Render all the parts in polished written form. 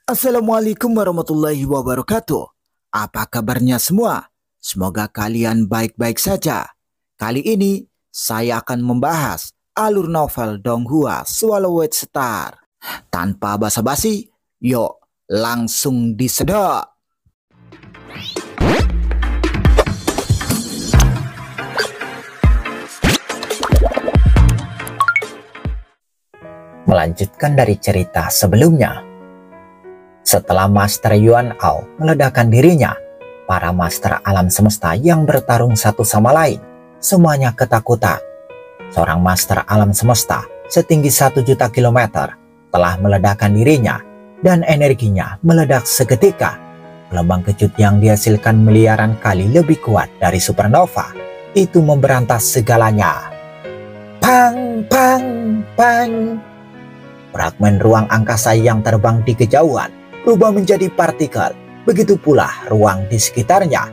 Assalamualaikum warahmatullahi wabarakatuh. Apa kabarnya semua? Semoga kalian baik-baik saja. Kali ini saya akan membahas alur novel Donghua Swallowed Star. Tanpa basa-basi, yuk langsung disedot. Melanjutkan dari cerita sebelumnya. Setelah Master Yuan Ao meledakkan dirinya, para master alam semesta yang bertarung satu sama lain semuanya ketakutan. Seorang master alam semesta setinggi 1 juta kilometer telah meledakkan dirinya dan energinya meledak seketika. Gelombang kejut yang dihasilkan miliaran kali lebih kuat dari supernova itu memberantas segalanya. Pang, pang, pang. Fragmen ruang angkasa yang terbang di kejauhan berubah menjadi partikel, begitu pula ruang di sekitarnya.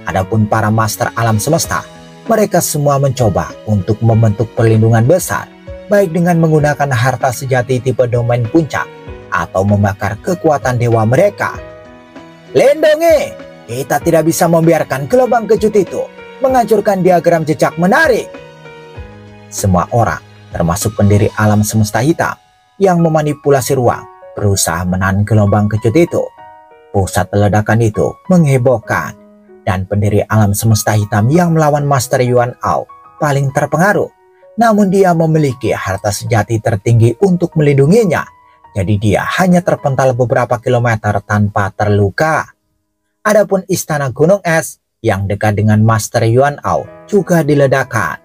Adapun para master alam semesta, mereka semua mencoba untuk membentuk perlindungan besar, baik dengan menggunakan harta sejati tipe domain puncak, atau membakar kekuatan dewa mereka. Lindungi! Kita tidak bisa membiarkan gelombang kejut itu menghancurkan diagram jejak menarik. Semua orang, termasuk pendiri alam semesta hitam, yang memanipulasi ruang, berusaha menahan gelombang kejut itu. Pusat ledakan itu menghebohkan, dan pendiri alam semesta hitam yang melawan Master Yuan Ao paling terpengaruh. Namun dia memiliki harta sejati tertinggi untuk melindunginya, jadi dia hanya terpental beberapa kilometer tanpa terluka. Adapun istana Gunung Es yang dekat dengan Master Yuan Ao juga diledakkan.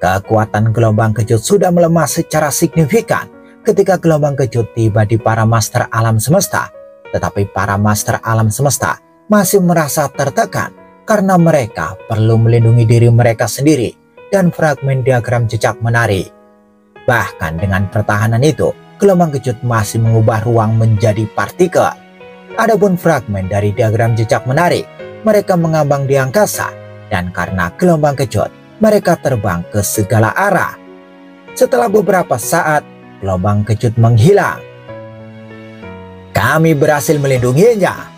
Kekuatan gelombang kejut sudah melemah secara signifikan ketika gelombang kejut tiba di para master alam semesta, tetapi para master alam semesta masih merasa tertekan karena mereka perlu melindungi diri mereka sendiri dan fragmen diagram jejak menarik. Bahkan dengan pertahanan itu, gelombang kejut masih mengubah ruang menjadi partikel. Adapun fragmen dari diagram jejak menarik, mereka mengambang di angkasa, dan karena gelombang kejut, mereka terbang ke segala arah. Setelah beberapa saat, gelombang kejut menghilang. Kami berhasil melindunginya.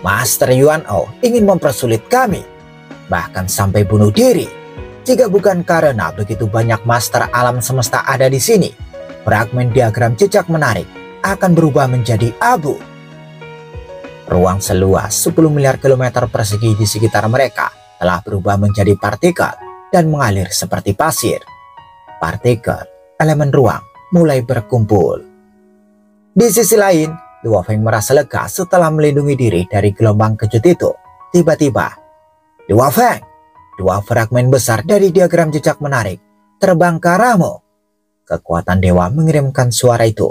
Master Yuan Ao ingin mempersulit kami, bahkan sampai bunuh diri. Jika bukan karena begitu banyak master alam semesta ada di sini, fragmen diagram jejak menarik akan berubah menjadi abu. Ruang seluas 10 miliar kilometer persegi di sekitar mereka telah berubah menjadi partikel dan mengalir seperti pasir. Partikel elemen ruang mulai berkumpul. Di sisi lain, Luo Feng merasa lega setelah melindungi diri dari gelombang kejut itu. Tiba-tiba, Luo Feng, 2 fragmen besar dari diagram jejak menarik terbang ke arahmu. Kekuatan dewa mengirimkan suara itu.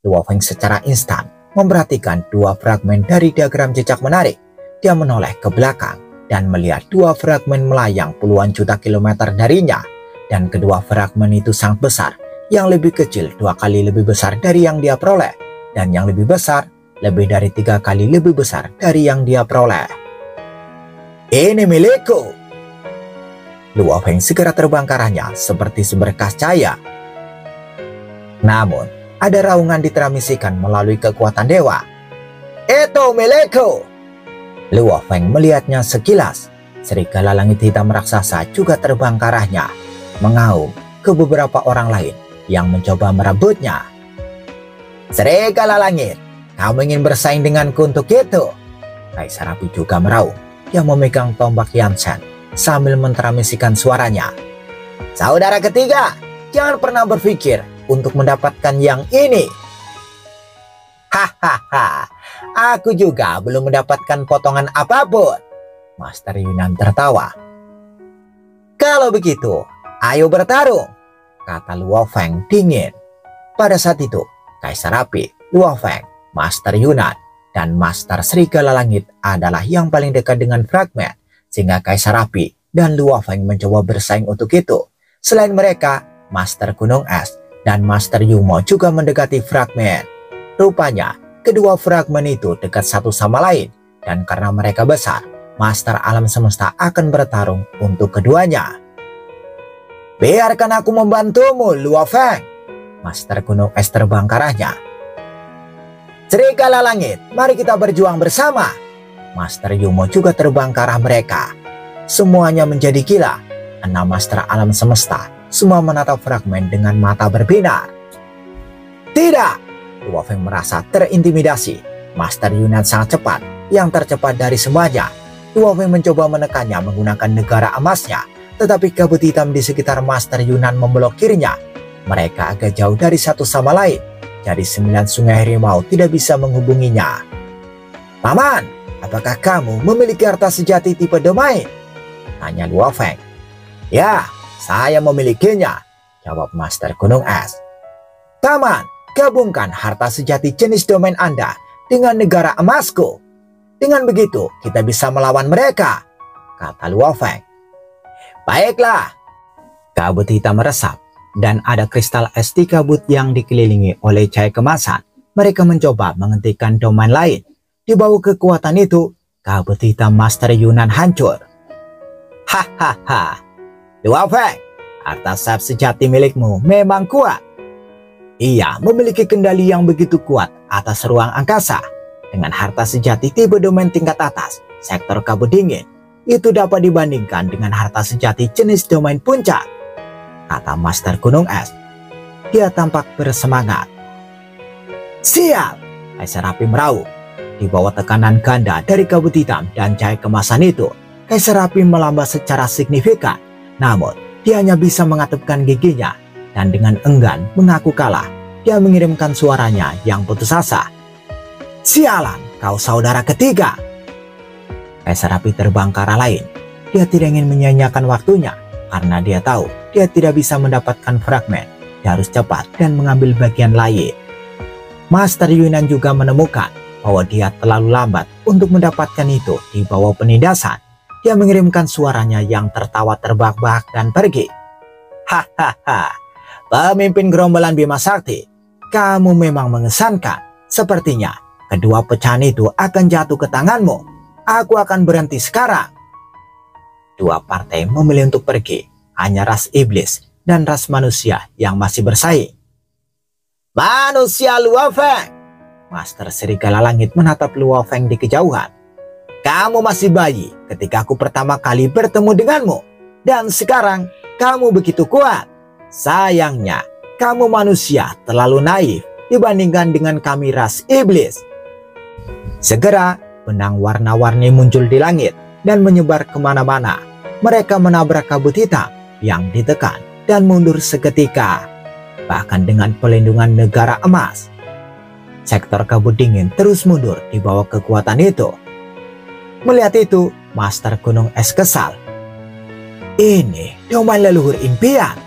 Luo Feng secara instan memperhatikan 2 fragmen dari diagram jejak menarik. Dia menoleh ke belakang dan melihat 2 fragmen melayang puluhan juta kilometer darinya. Dan kedua fragmen itu sangat besar, yang lebih kecil 2 kali lebih besar dari yang dia peroleh, dan yang lebih besar lebih dari 3 kali lebih besar dari yang dia peroleh. Ini milikku. Luo Feng segera terbang ke arahnya seperti seberkas cahaya. Namun, ada raungan ditransmisikan melalui kekuatan dewa. Itu milikku. Luo Feng melihatnya sekilas. Serigala langit hitam raksasa juga terbang ke arahnya, mengaum ke beberapa orang lain yang mencoba merebutnya. Serigala langit, kamu ingin bersaing denganku untuk itu? Kaisar Api juga meraung. Dia memegang tombak Yansen sambil mentransmisikan suaranya. Saudara ketiga, jangan pernah berpikir untuk mendapatkan yang ini. Hahaha, aku juga belum mendapatkan potongan apapun. Master Yunan tertawa. Kalau begitu, ayo bertarung, kata Luo Feng dingin. Pada saat itu, Kaisar Api, Luo Feng, Master Yunan, dan Master Serigala Langit adalah yang paling dekat dengan fragmen, sehingga Kaisar Api dan Luo Feng mencoba bersaing untuk itu. Selain mereka, Master Gunung Es dan Master Yumo juga mendekati fragmen. Rupanya, kedua fragmen itu dekat satu sama lain, dan karena mereka besar, Master Alam Semesta akan bertarung untuk keduanya. Biarkan aku membantumu, Luo Feng. Master Gunung Es terbang ke arahnya. Serigala langit, mari kita berjuang bersama. Master Yumo juga terbang ke arah mereka. Semuanya menjadi gila. 6 master alam semesta semua menatap fragmen dengan mata berbinar. Tidak! Luo Feng merasa terintimidasi. Master Yunan sangat cepat, yang tercepat dari semuanya. Luo Feng mencoba menekannya menggunakan negara emasnya, tetapi kabut hitam di sekitar Master Yunan memblokirnya. Mereka agak jauh dari satu sama lain. Jadi 9 sungai harimau tidak bisa menghubunginya. Paman, apakah kamu memiliki harta sejati tipe domain? Tanya Luo Feng. Ya, saya memilikinya, jawab Master Gunung Es. Paman, gabungkan harta sejati jenis domain Anda dengan negara emasku. Dengan begitu, kita bisa melawan mereka, kata Luo Feng. Baiklah. Kabut hitam meresap, dan ada kristal es di kabut yang dikelilingi oleh cahaya kemasan. Mereka mencoba menghentikan domain lain. Di bawah kekuatan itu, kabut hitam Master Yunan hancur. Hahaha, Luo Feng, harta sap sejati milikmu memang kuat. Ia memiliki kendali yang begitu kuat atas ruang angkasa. Dengan harta sejati tipe domain tingkat atas, sektor kabut dingin, itu dapat dibandingkan dengan harta sejati jenis domain puncak, kata Master Gunung Es. Dia tampak bersemangat. Sial! Kaisar Api meraup. Di bawah tekanan ganda dari kabut hitam dan cahaya kemasan itu, Kaisar Api melambat secara signifikan. Namun, dia hanya bisa mengatupkan giginya dan dengan enggan mengaku kalah. Dia mengirimkan suaranya yang putus asa. Sialan, kau saudara ketiga. Kaisar Api terbang ke arah lain. Dia tidak ingin menyia-nyiakan waktunya karena dia tahu dia tidak bisa mendapatkan fragmen. Dia harus cepat dan mengambil bagian lain. Master Yunan juga menemukan bahwa dia terlalu lambat untuk mendapatkan itu di bawah penindasan. Dia mengirimkan suaranya yang tertawa terbahak-bahak dan pergi. Hahaha, pemimpin gerombolan Bima Sakti, kamu memang mengesankan. Sepertinya kedua pecahan itu akan jatuh ke tanganmu. Aku akan berhenti sekarang. Dua partai memilih untuk pergi. Hanya ras iblis dan ras manusia yang masih bersaing. Manusia Luo Feng! Master Serigala Langit menatap Luo Feng di kejauhan. Kamu masih bayi ketika aku pertama kali bertemu denganmu. Dan sekarang kamu begitu kuat. Sayangnya, kamu manusia terlalu naif dibandingkan dengan kami ras iblis. Segera, benang warna-warni muncul di langit dan menyebar kemana-mana. Mereka menabrak kabut hitam yang ditekan dan mundur seketika. Bahkan dengan pelindungan negara emas. Sektor kabut dingin terus mundur di bawah kekuatan itu. Melihat itu, Master Gunung Es kesal. Ini domain leluhur impian.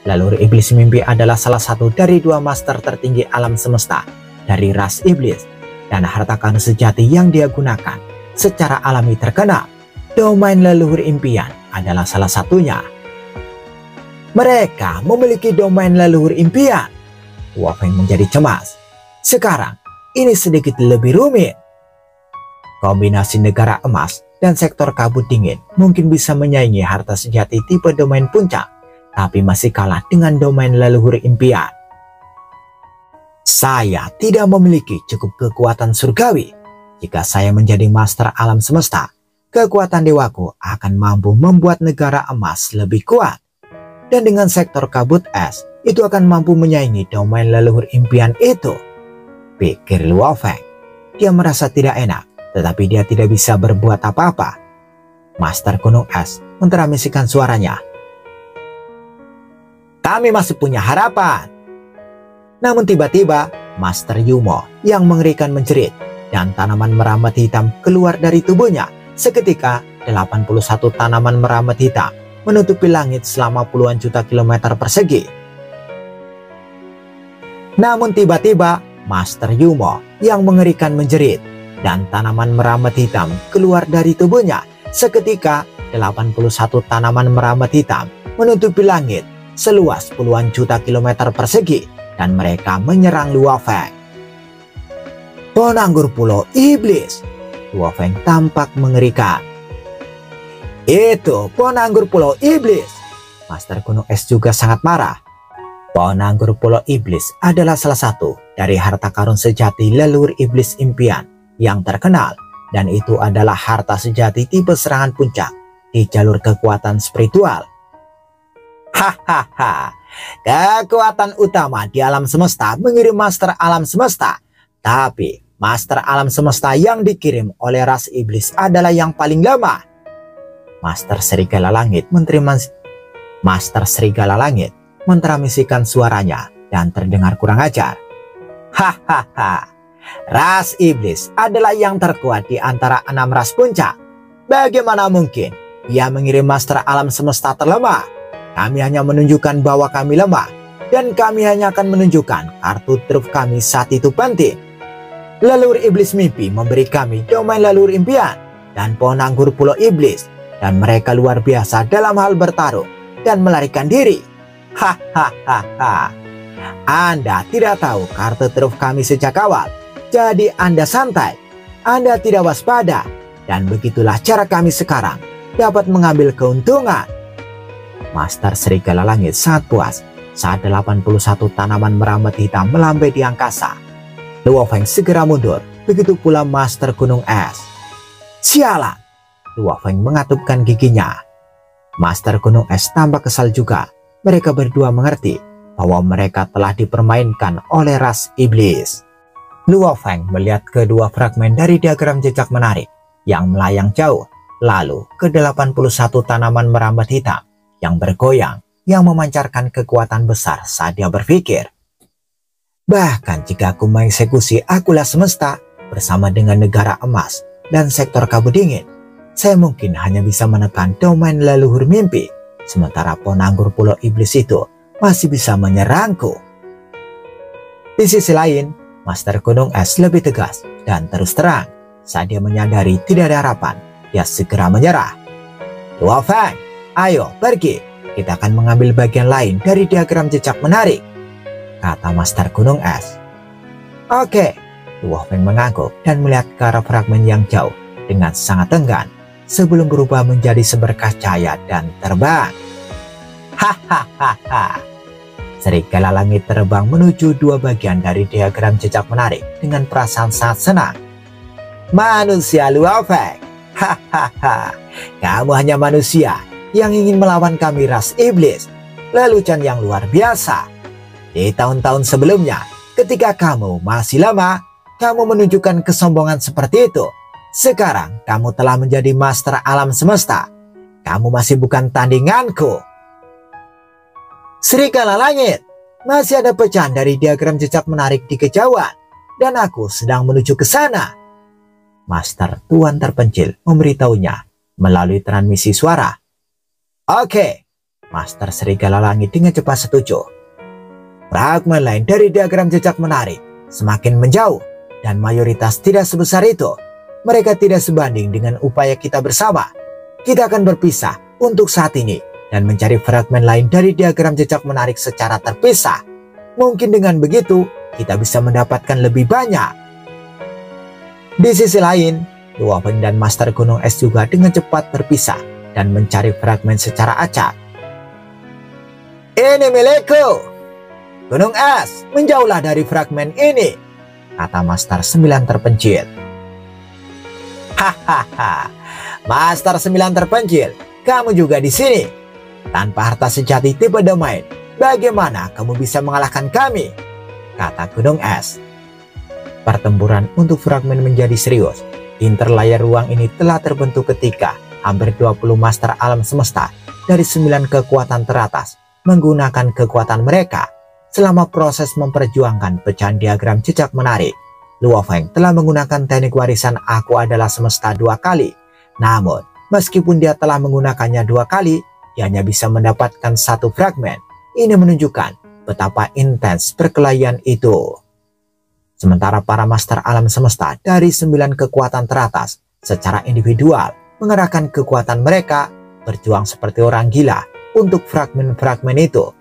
Leluhur iblis mimpi adalah salah satu dari 2 master tertinggi alam semesta dari ras iblis. Dan harta karun sejati yang dia gunakan secara alami terkenal. Domain leluhur impian adalah salah satunya. Mereka memiliki domain leluhur impian. Luo Feng menjadi cemas. Sekarang, ini sedikit lebih rumit. Kombinasi negara emas dan sektor kabut dingin mungkin bisa menyaingi harta sejati tipe domain puncak, tapi masih kalah dengan domain leluhur impian. Saya tidak memiliki cukup kekuatan surgawi. Jika saya menjadi master alam semesta, kekuatan dewaku akan mampu membuat negara emas lebih kuat. Dan dengan sektor kabut es, itu akan mampu menyaingi domain leluhur impian itu, pikir Luo Feng. Dia merasa tidak enak, tetapi dia tidak bisa berbuat apa-apa. Master Gunung Es menteramisikan suaranya. Kami masih punya harapan. Namun tiba-tiba, Master Yumo yang mengerikan menjerit dan tanaman merambat hitam keluar dari tubuhnya. Seketika, 81 tanaman merambat hitam menutupi langit selama puluhan juta kilometer persegi. Namun tiba-tiba, Master Yumo yang mengerikan menjerit dan tanaman merambat hitam keluar dari tubuhnya. Seketika, 81 tanaman merambat hitam menutupi langit seluas puluhan juta kilometer persegi dan mereka menyerang Luo Feng. Penanggur Pulau Iblis. Luo Feng tampak mengerikan. Itu penanggur Pulau Iblis. Master Gunung Es juga sangat marah. Pohon anggur Pulau Iblis adalah salah satu dari harta karun sejati leluhur iblis impian yang terkenal, dan itu adalah harta sejati tipe serangan puncak di jalur kekuatan spiritual. Hahaha, kekuatan utama di alam semesta mengirim master alam semesta, tapi master alam semesta yang dikirim oleh ras iblis adalah yang paling lama. Master Serigala Langit mentransmisikan suaranya dan terdengar kurang ajar. Hahaha, ras iblis adalah yang terkuat di antara 6 ras puncak. Bagaimana mungkin dia mengirim master alam semesta terlemah? Kami hanya menunjukkan bahwa kami lemah, dan kami hanya akan menunjukkan kartu truf kami saat itu penting. Leluhur iblis mimpi memberi kami domain leluhur impian dan pohon anggur Pulau Iblis, dan mereka luar biasa dalam hal bertarung dan melarikan diri. Hahaha, Anda tidak tahu kartu truf kami sejak awal, jadi Anda santai, Anda tidak waspada, dan begitulah cara kami sekarang dapat mengambil keuntungan. Master Serigala Langit sangat puas saat 81 tanaman merambat hitam melambai di angkasa. Luo Feng segera mundur, begitu pula Master Gunung Es. Sialan! Luo Feng mengatupkan giginya. Master Gunung Es tampak kesal juga. Mereka berdua mengerti bahwa mereka telah dipermainkan oleh ras iblis. Luo Feng melihat kedua fragmen dari diagram jejak menarik yang melayang jauh, lalu ke 81 tanaman merambat hitam yang bergoyang, yang memancarkan kekuatan besar saat dia berpikir. Bahkan jika aku mengeksekusi Akulah Semesta bersama dengan Negara Emas dan Sektor Kabut Dingin, saya mungkin hanya bisa menekan domain leluhur mimpi, sementara pohon anggur Pulau Iblis itu masih bisa menyerangku. Di sisi lain, Master Gunung Es lebih tegas dan terus terang. Saat dia menyadari tidak ada harapan, dia segera menyerah. Luo Feng, ayo pergi, kita akan mengambil bagian lain dari diagram jejak menarik, kata Master Gunung Es. Oke, Luo Feng mengangguk dan melihat ke arah fragmen yang jauh dengan sangat enggan sebelum berubah menjadi seberkas cahaya dan terbang. Hahaha, Serigala Langit terbang menuju 2 bagian dari diagram jejak menarik dengan perasaan sangat senang. Manusia Luo Feng, hahaha, kamu hanya manusia yang ingin melawan kami ras iblis, lelucon yang luar biasa. Di tahun-tahun sebelumnya, ketika kamu masih lama, kamu menunjukkan kesombongan seperti itu. Sekarang kamu telah menjadi master alam semesta. Kamu masih bukan tandinganku. Serigala Langit, masih ada pecahan dari diagram jejak menarik di kejauhan, dan aku sedang menuju ke sana. Master Tuan Terpencil memberitahunya melalui transmisi suara. Oke, Master Serigala Langit dengan cepat setuju. Fragmen lain dari diagram jejak menarik semakin menjauh, dan mayoritas tidak sebesar itu. Mereka tidak sebanding dengan upaya kita bersama. Kita akan berpisah untuk saat ini dan mencari fragmen lain dari diagram jejak menarik secara terpisah. Mungkin dengan begitu kita bisa mendapatkan lebih banyak. Di sisi lain, Luo Feng dan Master Gunung Es juga dengan cepat berpisah dan mencari fragmen secara acak. Ini milikku! Gunung Es, menjauhlah dari fragmen ini, kata Master 9 Terpencil. Hahaha, Master 9 Terpencil, kamu juga di sini. Tanpa harta sejati tipe domain, bagaimana kamu bisa mengalahkan kami? Kata Gunung Es. Pertempuran untuk fragmen menjadi serius. Interlayar ruang ini telah terbentuk ketika hampir 20 master alam semesta dari 9 kekuatan teratas menggunakan kekuatan mereka. Selama proses memperjuangkan pecahan diagram jejak menarik, Luo Feng telah menggunakan teknik warisan Aku Adalah Semesta 2 kali. Namun, meskipun dia telah menggunakannya 2 kali, dia hanya bisa mendapatkan 1 fragmen. Ini menunjukkan betapa intens perkelahian itu. Sementara para master alam semesta dari 9 kekuatan teratas secara individual mengerahkan kekuatan mereka, berjuang seperti orang gila untuk fragmen-fragmen itu.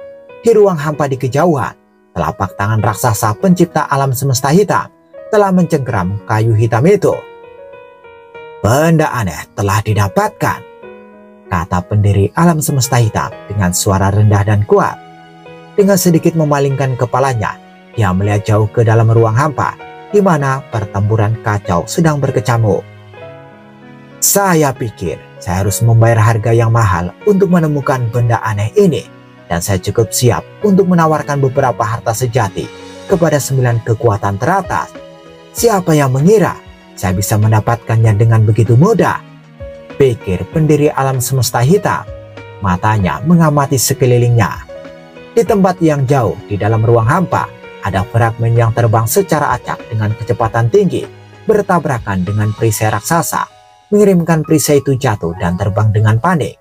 Di ruang hampa di kejauhan, telapak tangan raksasa pencipta alam semesta hitam telah mencengkeram kayu hitam itu. Benda aneh telah didapatkan, kata pendiri alam semesta hitam dengan suara rendah dan kuat. Dengan sedikit memalingkan kepalanya, dia melihat jauh ke dalam ruang hampa, di mana pertempuran kacau sedang berkecamuk. Saya pikir saya harus membayar harga yang mahal untuk menemukan benda aneh ini, dan saya cukup siap untuk menawarkan beberapa harta sejati kepada 9 kekuatan teratas. Siapa yang mengira saya bisa mendapatkannya dengan begitu mudah? Pikir pendiri alam semesta hitam. Matanya mengamati sekelilingnya. Di tempat yang jauh di dalam ruang hampa, ada fragmen yang terbang secara acak dengan kecepatan tinggi, bertabrakan dengan perisai raksasa, mengirimkan perisai itu jatuh dan terbang dengan panik.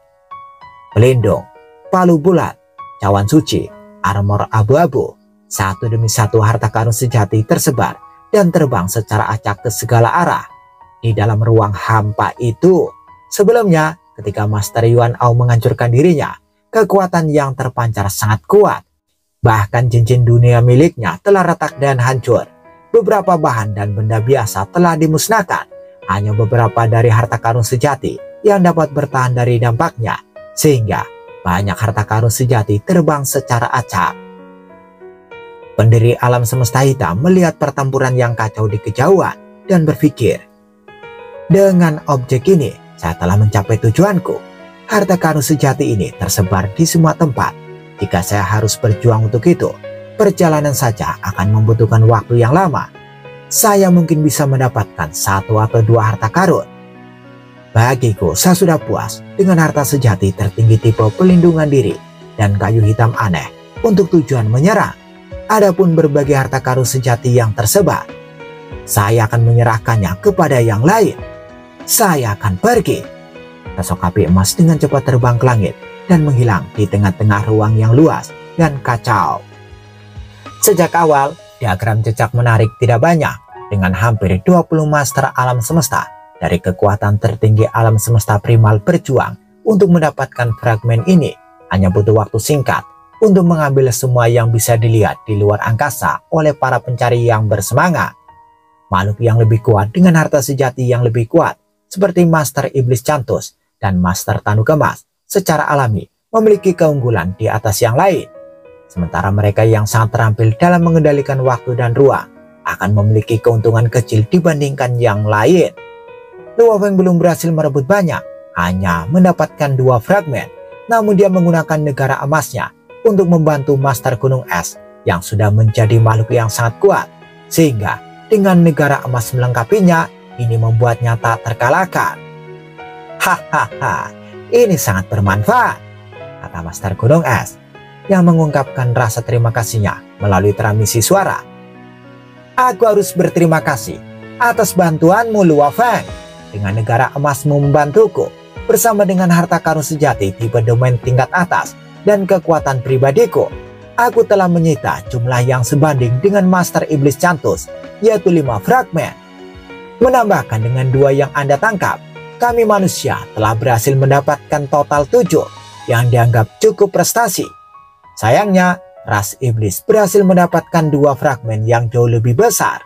Pelindung, palu bulat, cawan suci, armor abu-abu, satu demi satu harta karun sejati tersebar dan terbang secara acak ke segala arah. Di dalam ruang hampa itu, sebelumnya ketika Master Yuan Ao menghancurkan dirinya, kekuatan yang terpancar sangat kuat. Bahkan cincin dunia miliknya telah retak dan hancur. Beberapa bahan dan benda biasa telah dimusnahkan. Hanya beberapa dari harta karun sejati yang dapat bertahan dari dampaknya, sehingga banyak harta karun sejati terbang secara acak. Pendiri alam semesta hitam melihat pertempuran yang kacau di kejauhan dan berpikir, dengan objek ini saya telah mencapai tujuanku. Harta karun sejati ini tersebar di semua tempat. Jika saya harus berjuang untuk itu, perjalanan saja akan membutuhkan waktu yang lama. Saya mungkin bisa mendapatkan 1 atau 2 harta karun. Bagiku, saya sudah puas dengan harta sejati tertinggi tipe pelindungan diri dan kayu hitam aneh untuk tujuan menyerang. Adapun berbagai harta karun sejati yang tersebar, saya akan menyerahkannya kepada yang lain. Saya akan pergi. Sosok api emas dengan cepat terbang ke langit dan menghilang di tengah-tengah ruang yang luas dan kacau. Sejak awal, diagram jejak menarik tidak banyak. Dengan hampir 20 master alam semesta dari kekuatan tertinggi alam semesta primal berjuang untuk mendapatkan fragmen ini, hanya butuh waktu singkat untuk mengambil semua yang bisa dilihat di luar angkasa oleh para pencari yang bersemangat. Makhluk yang lebih kuat dengan harta sejati yang lebih kuat, seperti Master Iblis Cantus dan Master Tanduk Emas, secara alami memiliki keunggulan di atas yang lain. Sementara mereka yang sangat terampil dalam mengendalikan waktu dan ruang akan memiliki keuntungan kecil dibandingkan yang lain. Luo Feng belum berhasil merebut banyak, hanya mendapatkan 2 fragmen, namun dia menggunakan negara emasnya untuk membantu Master Gunung Es yang sudah menjadi makhluk yang sangat kuat, sehingga dengan negara emas melengkapinya, ini membuatnya tak terkalahkan. Hahaha, ini sangat bermanfaat, kata Master Gunung Es yang mengungkapkan rasa terima kasihnya melalui transmisi suara. Aku harus berterima kasih atas bantuanmu, Luo Feng. Dengan negara emasmu membantuku, bersama dengan harta karun sejati tipe domain tingkat atas dan kekuatan pribadiku, aku telah menyita jumlah yang sebanding dengan Master Iblis Cantus, yaitu 5 fragmen. Menambahkan dengan 2 yang Anda tangkap, kami manusia telah berhasil mendapatkan total 7 yang dianggap cukup prestasi. Sayangnya, ras iblis berhasil mendapatkan 2 fragmen yang jauh lebih besar.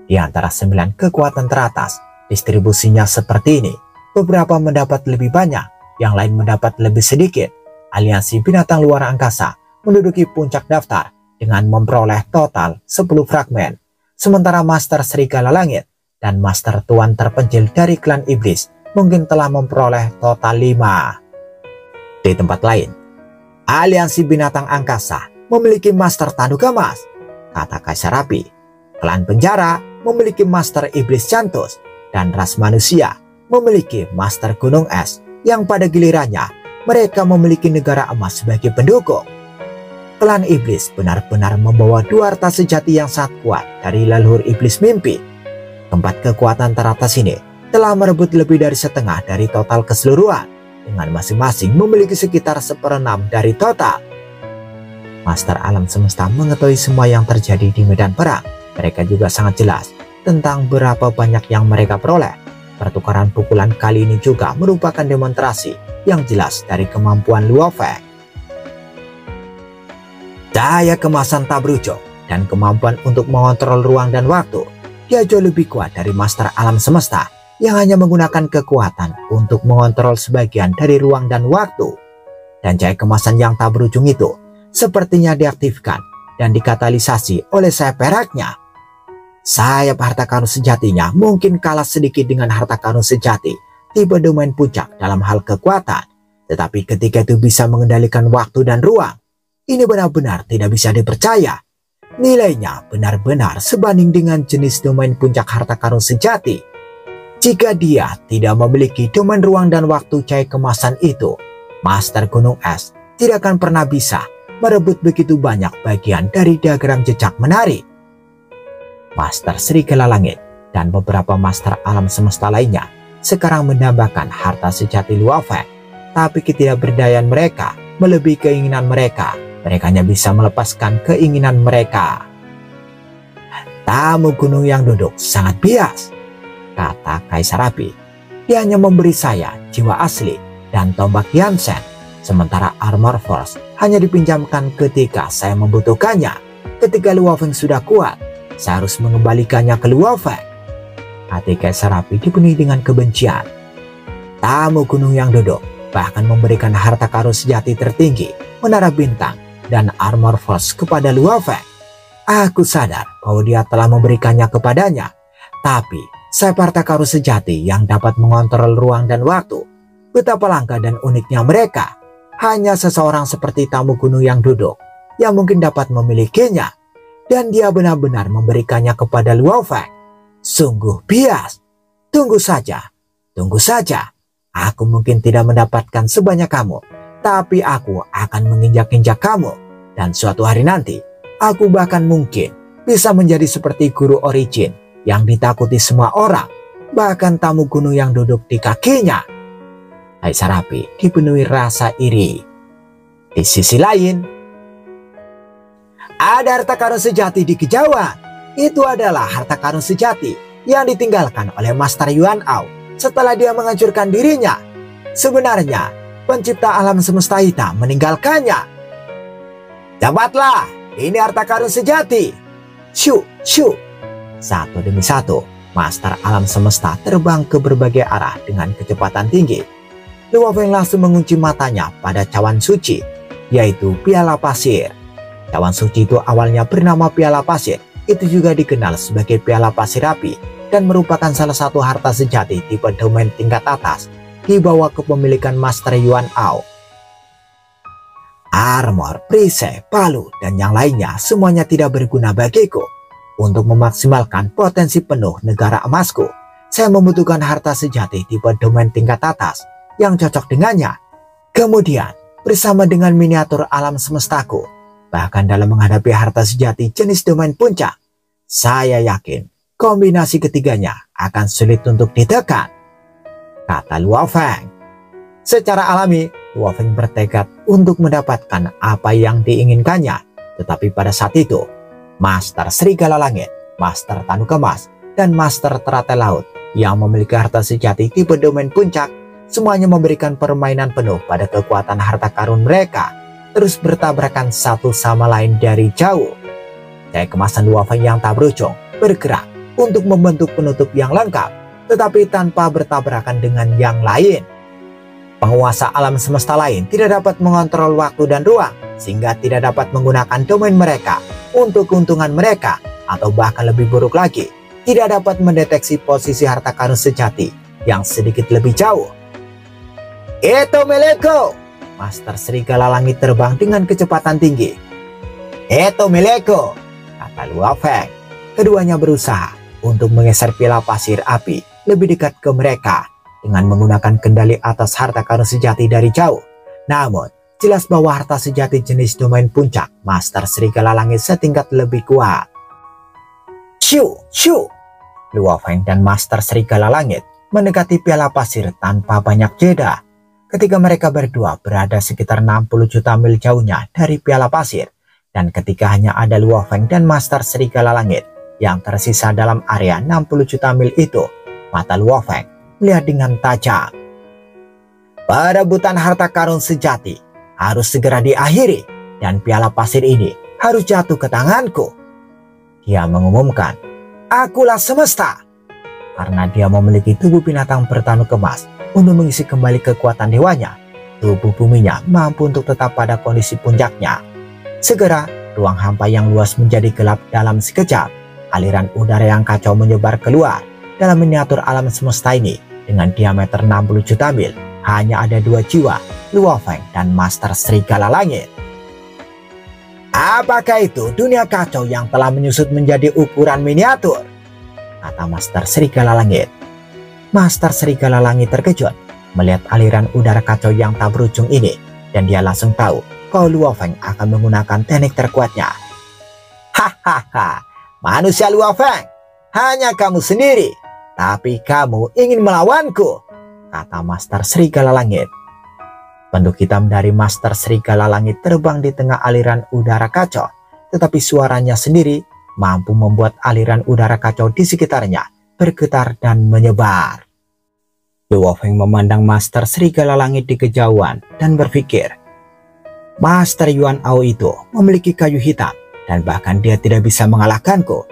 Di antara 9 kekuatan teratas, distribusinya seperti ini. Beberapa mendapat lebih banyak, yang lain mendapat lebih sedikit. Aliansi binatang luar angkasa menduduki puncak daftar dengan memperoleh total 10 fragmen. Sementara Master Serigala Langit dan Master Tuan terpencil dari klan iblis mungkin telah memperoleh total 5. Di tempat lain, Aliansi binatang angkasa memiliki Master Tanduk Emas, kata Kaisar Api. Klan penjara memiliki Master Iblis Cantus, dan ras manusia memiliki Master Gunung Es, yang pada gilirannya mereka memiliki negara emas sebagai pendukung. Klan iblis benar-benar membawa 2 harta sejati yang sangat kuat dari leluhur iblis mimpi. Keempat kekuatan teratas ini telah merebut lebih dari setengah dari total keseluruhan, dengan masing-masing memiliki sekitar 1/6 dari total. Master alam semesta mengetahui semua yang terjadi di medan perang. Mereka juga sangat jelas tentang berapa banyak yang mereka peroleh. Pertukaran pukulan kali ini juga merupakan demonstrasi yang jelas dari kemampuan Luo Feng. Daya kemasan tak berujung dan kemampuan untuk mengontrol ruang dan waktu, dia jauh lebih kuat dari Master alam semesta yang hanya menggunakan kekuatan untuk mengontrol sebagian dari ruang dan waktu. Dan jaya kemasan yang tak berujung itu sepertinya diaktifkan dan dikatalisasi oleh sayap peraknya. Sayap harta karun sejatinya mungkin kalah sedikit dengan harta karun sejati tipe domain puncak dalam hal kekuatan, tetapi ketika itu bisa mengendalikan waktu dan ruang, ini benar-benar tidak bisa dipercaya. Nilainya benar-benar sebanding dengan jenis domain puncak harta karun sejati. Jika dia tidak memiliki domain ruang dan waktu cahaya kemasan itu, Master Gunung Es tidak akan pernah bisa merebut begitu banyak bagian dari diagram jejak menarik. Master Serigala Langit dan beberapa master alam semesta lainnya sekarang mendambakan harta sejati Luo Feng, tapi ketidakberdayaan mereka melebihi keinginan mereka. Mereka hanya bisa melepaskan keinginan mereka. Tamu gunung yang duduk sangat bias, kata Kaisar Api. Dia hanya memberi saya jiwa asli dan tombak Yansen, sementara Armor Force hanya dipinjamkan ketika saya membutuhkannya. Ketika Luo Feng sudah kuat, saya harus mengembalikannya ke Luo Feng. Hati Kaisar Api dipenuhi dengan kebencian. Tamu gunung yang duduk bahkan memberikan harta karun sejati tertinggi, menara bintang, dan Armor Force kepada Luo Feng. Aku sadar bahwa dia telah memberikannya kepadanya, tapi sayap harta karun sejati yang dapat mengontrol ruang dan waktu. Betapa langka dan uniknya mereka. Hanya seseorang seperti tamu gunung yang duduk yang mungkin dapat memilikinya, dan dia benar-benar memberikannya kepada Luo Feng. Sungguh bias. Tunggu saja, tunggu saja. Aku mungkin tidak mendapatkan sebanyak kamu, tapi aku akan menginjak-injak kamu. Dan suatu hari nanti, aku bahkan mungkin bisa menjadi seperti guru origin yang ditakuti semua orang, bahkan tamu gunung yang duduk di kakinya. Kaisar Api dipenuhi rasa iri. Di sisi lain, ada harta karun sejati di kejauhan. Itu adalah harta karun sejati yang ditinggalkan oleh Master Yuan Ao setelah dia menghancurkan dirinya. Sebenarnya, pencipta alam semesta hitam meninggalkannya. Cepatlah, ini harta karun sejati. Shoo, shoo. Satu demi satu, Master alam semesta terbang ke berbagai arah dengan kecepatan tinggi. Luo Feng langsung mengunci matanya pada cawan suci, yaitu piala pasir. Cawan suci itu awalnya bernama piala pasir, itu juga dikenal sebagai piala pasir api, dan merupakan salah satu harta sejati tipe domain tingkat atas, dibawa kepemilikan Master Yuan Ao. Armor, perisai, palu, dan yang lainnya semuanya tidak berguna bagiku. Untuk memaksimalkan potensi penuh negara emasku, saya membutuhkan harta sejati tipe domain tingkat atas yang cocok dengannya. Kemudian, bersama dengan miniatur alam semestaku, bahkan dalam menghadapi harta sejati jenis domain puncak, saya yakin kombinasi ketiganya akan sulit untuk ditekan, kata Luo Feng. Secara alami, Luo Feng bertekad untuk mendapatkan apa yang diinginkannya. Tetapi pada saat itu, Master Serigala Langit, Master Tanduk Emas, dan Master Teratai Laut yang memiliki harta sejati tipe domain puncak semuanya memberikan permainan penuh pada kekuatan harta karun mereka, terus bertabrakan satu sama lain dari jauh. Cahaya kemasan Luo Feng yang tak berujung bergerak untuk membentuk penutup yang lengkap, tetapi tanpa bertabrakan dengan yang lain. Penguasa alam semesta lain tidak dapat mengontrol waktu dan ruang, sehingga tidak dapat menggunakan domain mereka untuk keuntungan mereka, atau bahkan lebih buruk lagi, tidak dapat mendeteksi posisi harta karun sejati yang sedikit lebih jauh. Itu milikku! Master Serigala Langit terbang dengan kecepatan tinggi. Itu milikku! Kata Luo Feng. Keduanya berusaha untuk menggeser piala pasir api lebih dekat ke mereka dengan menggunakan kendali atas harta karun sejati dari jauh. Namun, jelas bahwa harta sejati jenis domain puncak Master Serigala Langit setingkat lebih kuat. Shoo, shoo! Luo Feng dan Master Serigala Langit mendekati piala pasir tanpa banyak jeda. Ketika mereka berdua berada sekitar 60 juta mil jauhnya dari piala pasir, dan ketika hanya ada Luo Feng dan Master Serigala Langit yang tersisa dalam area 60 juta mil itu, mata Luo Feng melihat dengan tajam. Perebutan harta karun sejati harus segera diakhiri, dan piala pasir ini harus jatuh ke tanganku. Dia mengumumkan, akulah semesta. Karena dia memiliki tubuh binatang bertanduk emas untuk mengisi kembali kekuatan dewanya, tubuh buminya mampu untuk tetap pada kondisi puncaknya. Segera, ruang hampa yang luas menjadi gelap dalam sekejap. Aliran udara yang kacau menyebar keluar. Dalam miniatur alam semesta ini, dengan diameter 60 juta mil, hanya ada dua jiwa, Luo Feng dan Master Serigala Langit. Apakah itu dunia kacau yang telah menyusut menjadi ukuran miniatur? Kata Master Serigala Langit. Master Serigala Langit terkejut melihat aliran udara kacau yang tak berujung ini, dan dia langsung tahu kalau Luo Feng akan menggunakan teknik terkuatnya. Hahaha, manusia Luo Feng, hanya kamu sendiri, tapi kamu ingin melawanku, kata Master Serigala Langit. Bentuk hitam dari Master Serigala Langit terbang di tengah aliran udara kacau, tetapi suaranya sendiri mampu membuat aliran udara kacau di sekitarnya bergetar dan menyebar. Luo Feng memandang Master Serigala Langit di kejauhan dan berpikir, Master Yuan Ao itu memiliki kayu hitam dan bahkan dia tidak bisa mengalahkanku.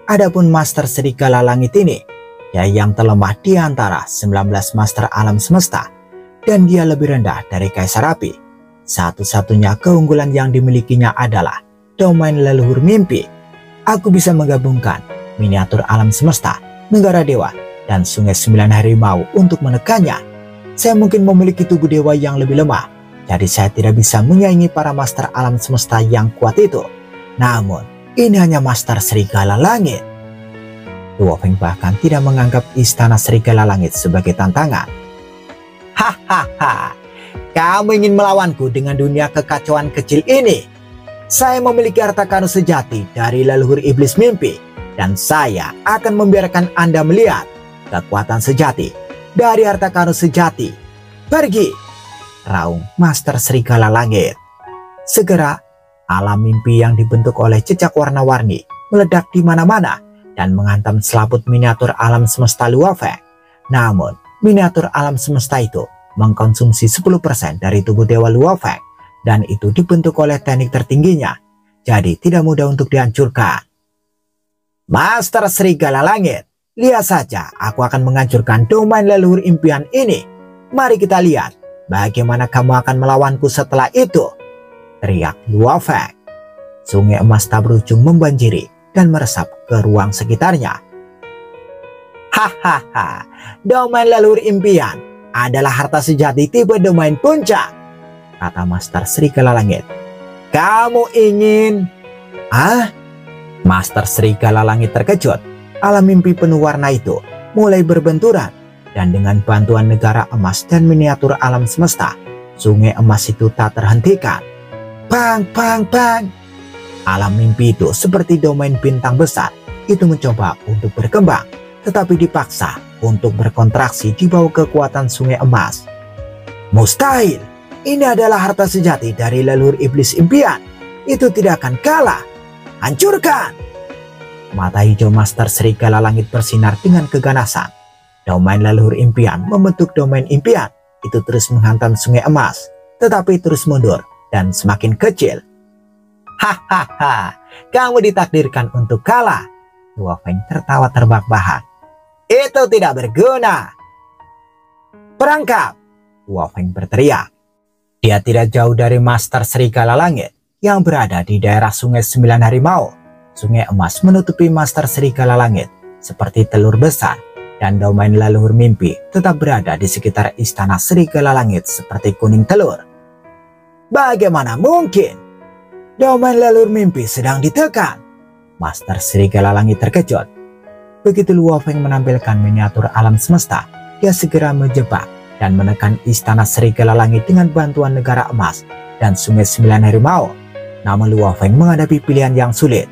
Adapun Master Serigala Langit ini, dia yang terlemah di antara 19 Master Alam Semesta, dan dia lebih rendah dari Kaisar Api. Satu-satunya keunggulan yang dimilikinya adalah domain leluhur mimpi. Aku bisa menggabungkan miniatur alam semesta, negara dewa, dan sungai 9 harimau untuk menekannya. Saya mungkin memiliki tubuh dewa yang lebih lemah, jadi saya tidak bisa menyaingi para master alam semesta yang kuat itu. Namun, ini hanya Master Serigala Langit. Luo Feng bahkan tidak menganggap Istana Serigala Langit sebagai tantangan. Hahaha, kamu ingin melawanku dengan dunia kekacauan kecil ini? Saya memiliki harta karun sejati dari leluhur iblis mimpi, dan saya akan membiarkan Anda melihat kekuatan sejati dari harta karun sejati. Pergi, raung Master Serigala Langit. Segera, alam mimpi yang dibentuk oleh jejak warna-warni meledak di mana-mana dan menghantam selaput miniatur alam semesta Luo Feng. Namun, miniatur alam semesta itu mengkonsumsi 10% dari tubuh Dewa Luo Feng, dan itu dibentuk oleh teknik tertingginya, jadi tidak mudah untuk dihancurkan. Master Serigala Langit, lihat saja aku akan menghancurkan domain leluhur impian ini. Mari kita lihat bagaimana kamu akan melawanku setelah itu, teriak Luo Feng. Sungai emas tak berujung membanjiri dan meresap ke ruang sekitarnya. Hahaha, domain leluhur impian adalah harta sejati tipe domain puncak, kata Master Serigala Langit. Kamu ingin? Master Serigala Langit terkejut. Alam mimpi penuh warna itu mulai berbenturan, dan dengan bantuan negara emas dan miniatur alam semesta, sungai emas itu tak terhentikan. Bang, bang, bang. Alam mimpi itu seperti domain bintang besar itu mencoba untuk berkembang, tetapi dipaksa untuk berkontraksi di bawah kekuatan sungai emas. Mustahil, ini adalah harta sejati dari leluhur iblis impian. Itu tidak akan kalah. Hancurkan! Mata hijau Master Serigala Langit bersinar dengan keganasan. Domain leluhur impian membentuk domain impian. Itu terus menghantam sungai emas, tetapi terus mundur dan semakin kecil. Hahaha, kamu ditakdirkan untuk kalah. Luo Feng tertawa terbahak-bahak. Itu tidak berguna. Perangkap! Luo Feng berteriak. Dia tidak jauh dari Master Serigala Langit yang berada di daerah sungai 9 harimau. Sungai emas menutupi Master Serigala Langit seperti telur besar, dan domain leluhur mimpi tetap berada di sekitar Istana Serigala Langit seperti kuning telur. Bagaimana mungkin? Domain leluhur mimpi sedang ditekan. Master Serigala Langit terkejut. Begitu Luo Feng menampilkan miniatur alam semesta, dia segera menjebak dan menekan Istana Serigala Langit dengan bantuan negara emas dan sungai 9 harimau. Namun Luo Feng menghadapi pilihan yang sulit.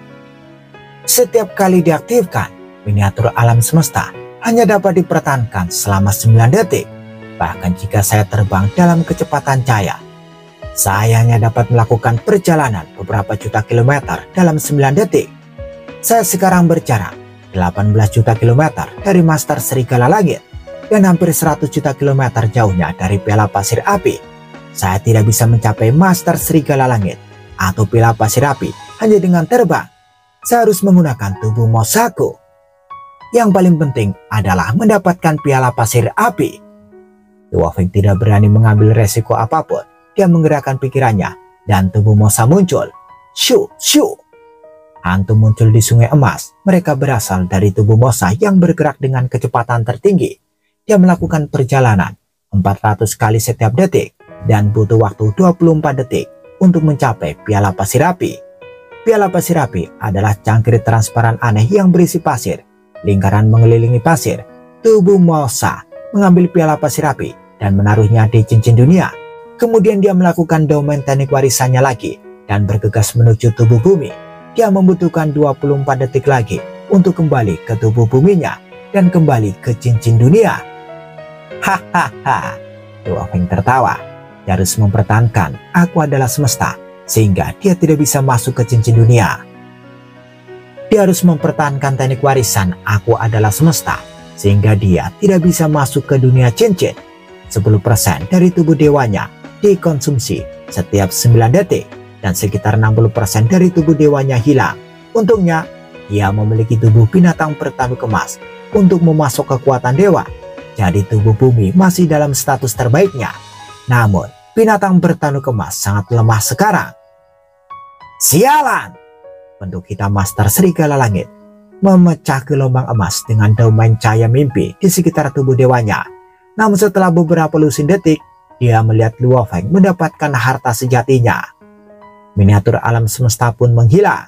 Setiap kali diaktifkan, miniatur alam semesta hanya dapat dipertahankan selama 9 detik. Bahkan jika saya terbang dalam kecepatan cahaya, saya hanya dapat melakukan perjalanan beberapa juta kilometer dalam 9 detik. Saya sekarang berjarak 18 juta kilometer dari Master Serigala Langit dan hampir 100 juta kilometer jauhnya dari Piala Pasir Api. Saya tidak bisa mencapai Master Serigala Langit atau Piala Pasir Api hanya dengan terbang. Saya harus menggunakan tubuh Mosaku. Yang paling penting adalah mendapatkan Piala Pasir Api. Luo Feng tidak berani mengambil resiko apapun. Dia menggerakkan pikirannya dan tubuh Mosa muncul. Shoo, shoo. Hantu muncul di sungai emas. Mereka berasal dari tubuh Mosa yang bergerak dengan kecepatan tertinggi. Dia melakukan perjalanan 400 kali setiap detik dan butuh waktu 24 detik untuk mencapai piala pasir api. Piala pasir api adalah cangkir transparan aneh yang berisi pasir. Lingkaran mengelilingi pasir. Tubuh Mosa mengambil piala pasir api dan menaruhnya di cincin dunia. Kemudian dia melakukan domain teknik warisannya lagi dan bergegas menuju tubuh bumi. Dia membutuhkan 24 detik lagi untuk kembali ke tubuh buminya dan kembali ke cincin dunia. Hahaha, Luo Feng tertawa. Dia harus mempertahankan aku adalah semesta sehingga dia tidak bisa masuk ke cincin dunia. Dia harus mempertahankan teknik warisan aku adalah semesta sehingga dia tidak bisa masuk ke dunia cincin. 10% dari tubuh dewanya dikonsumsi setiap 9 detik. Dan sekitar 60% dari tubuh dewanya hilang. Untungnya, dia memiliki tubuh binatang bertanduk emas untuk memasok kekuatan dewa. Jadi tubuh bumi masih dalam status terbaiknya. Namun, binatang bertanduk emas sangat lemah sekarang. Sialan! Bentuk hitam Master Serigala Langit memecah gelombang emas dengan domain cahaya mimpi di sekitar tubuh dewanya. Namun setelah beberapa lusin detik, dia melihat Luo Feng mendapatkan harta sejatinya. Miniatur alam semesta pun menghilang.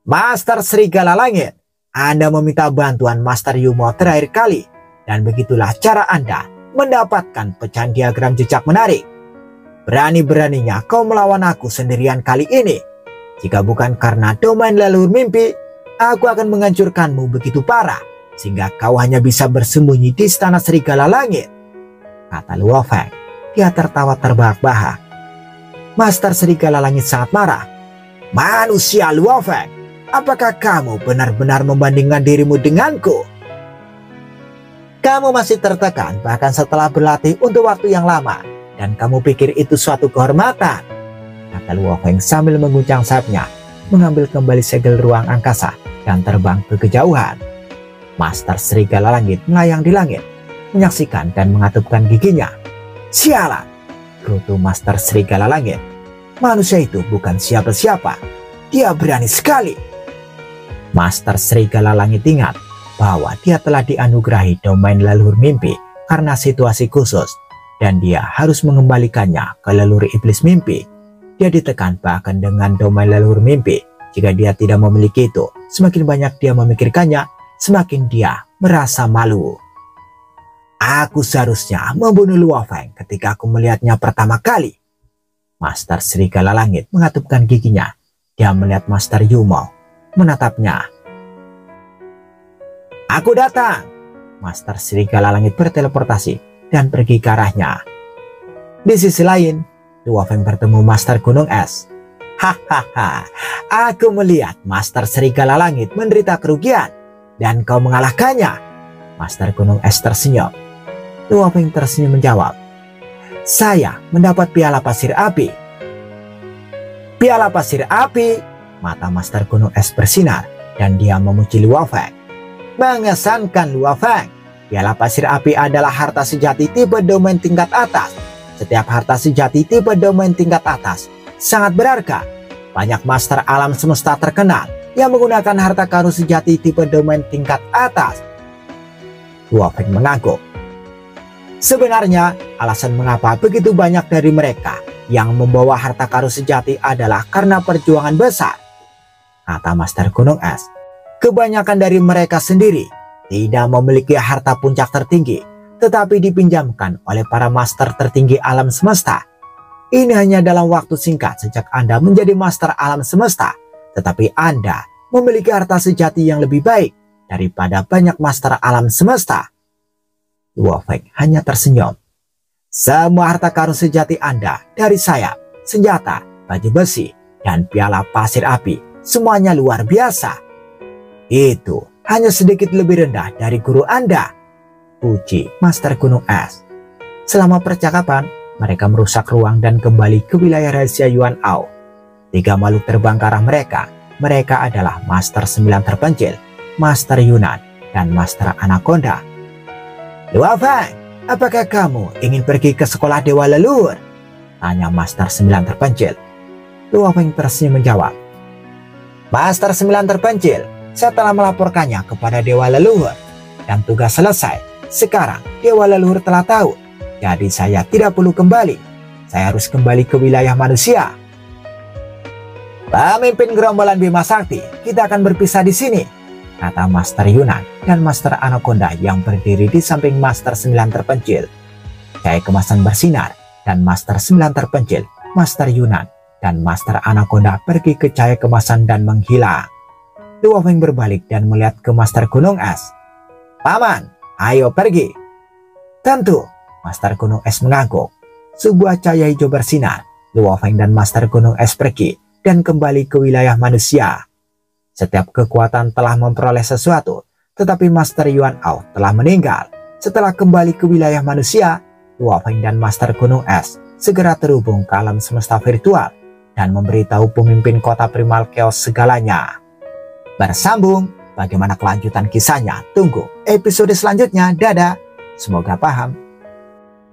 Master Serigala Langit, Anda meminta bantuan Master Yumo terakhir kali. Dan begitulah cara Anda mendapatkan pecahan diagram jejak menarik. Berani-beraninya kau melawan aku sendirian kali ini. Jika bukan karena domain leluhur mimpi, aku akan menghancurkanmu begitu parah. Sehingga kau hanya bisa bersembunyi di istana Serigala Langit. Kata Luo Feng. Dia tertawa terbahak-bahak. Master Serigala Langit sangat marah. Manusia Luo Feng, apakah kamu benar-benar membandingkan dirimu denganku? Kamu masih tertekan bahkan setelah berlatih untuk waktu yang lama. Dan kamu pikir itu suatu kehormatan? Kata Luo Feng sambil mengguncang sayapnya, mengambil kembali segel ruang angkasa dan terbang ke kejauhan. Master Serigala Langit melayang di langit, menyaksikan dan mengatupkan giginya. Sialan! Gerutu Master Serigala Langit. Manusia itu bukan siapa-siapa. Dia berani sekali. Master Serigala Langit ingat bahwa dia telah dianugerahi domain leluhur mimpi karena situasi khusus. Dan dia harus mengembalikannya ke leluhur iblis mimpi. Dia ditekan bahkan dengan domain leluhur mimpi. Jika dia tidak memiliki itu, semakin banyak dia memikirkannya, semakin dia merasa malu. Aku seharusnya membunuh Luo Feng ketika aku melihatnya pertama kali. Master Serigala Langit mengatupkan giginya. Dia melihat Master Yumo, menatapnya. Aku datang. Master Serigala Langit berteleportasi dan pergi ke arahnya. Di sisi lain, Luo Feng bertemu Master Gunung Es. Hahaha, aku melihat Master Serigala Langit menderita kerugian dan kau mengalahkannya. Master Gunung Es tersenyum. Luo Feng tersenyum menjawab, saya mendapat piala pasir api. Piala pasir api? Mata Master Gunung Es bersinar dan dia memuji Luo Feng. Mengesankan Luo Feng. Piala pasir api adalah harta sejati tipe domain tingkat atas. Setiap harta sejati tipe domain tingkat atas sangat berharga. Banyak master alam semesta terkenal yang menggunakan harta karun sejati tipe domain tingkat atas. Luo Feng mengangguk. Sebenarnya, alasan mengapa begitu banyak dari mereka yang membawa harta karun sejati adalah karena perjuangan besar. Kata Master Gunung Es, kebanyakan dari mereka sendiri tidak memiliki harta puncak tertinggi, tetapi dipinjamkan oleh para master tertinggi alam semesta. Ini hanya dalam waktu singkat sejak Anda menjadi master alam semesta, tetapi Anda memiliki harta sejati yang lebih baik daripada banyak master alam semesta. Luo Feng hanya tersenyum. Semua harta karun sejati Anda dari sayap, senjata, baju besi, dan piala pasir api semuanya luar biasa. Itu hanya sedikit lebih rendah dari guru Anda, puji Master Gunung Es. Selama percakapan, mereka merusak ruang dan kembali ke wilayah rahasia Yuan Ao. 3 makhluk terbang ke arah mereka. Mereka adalah Master 9 terpencil, Master Yunan, dan Master Anaconda. Luo Feng, apakah kamu ingin pergi ke sekolah Dewa Leluhur? Tanya Master 9 terpencil. Luo Feng tersenyum menjawab, Master 9 terpencil, saya telah melaporkannya kepada Dewa Leluhur. Dan tugas selesai. Sekarang Dewa Leluhur telah tahu. Jadi saya tidak perlu kembali. Saya harus kembali ke wilayah manusia. Pemimpin gerombolan Bima Sakti, kita akan berpisah di sini, kata Master Yunan dan Master Anaconda yang berdiri di samping Master 9 terpencil. Cahaya kemasan bersinar dan Master 9 terpencil, Master Yunan, dan Master Anaconda pergi ke cahaya kemasan dan menghilang. Luo Feng berbalik dan melihat ke Master Gunung Es. Paman, ayo pergi. Tentu, Master Gunung Es mengangguk. Sebuah cahaya hijau bersinar. Luo Feng dan Master Gunung Es pergi dan kembali ke wilayah manusia. Setiap kekuatan telah memperoleh sesuatu, tetapi Master Yuan Ao telah meninggal. Setelah kembali ke wilayah manusia, Luo Feng dan Master Gunung Es segera terhubung ke alam semesta virtual dan memberitahu pemimpin kota Primal Chaos segalanya. Bersambung, bagaimana kelanjutan kisahnya? Tunggu episode selanjutnya. Dadah, semoga paham.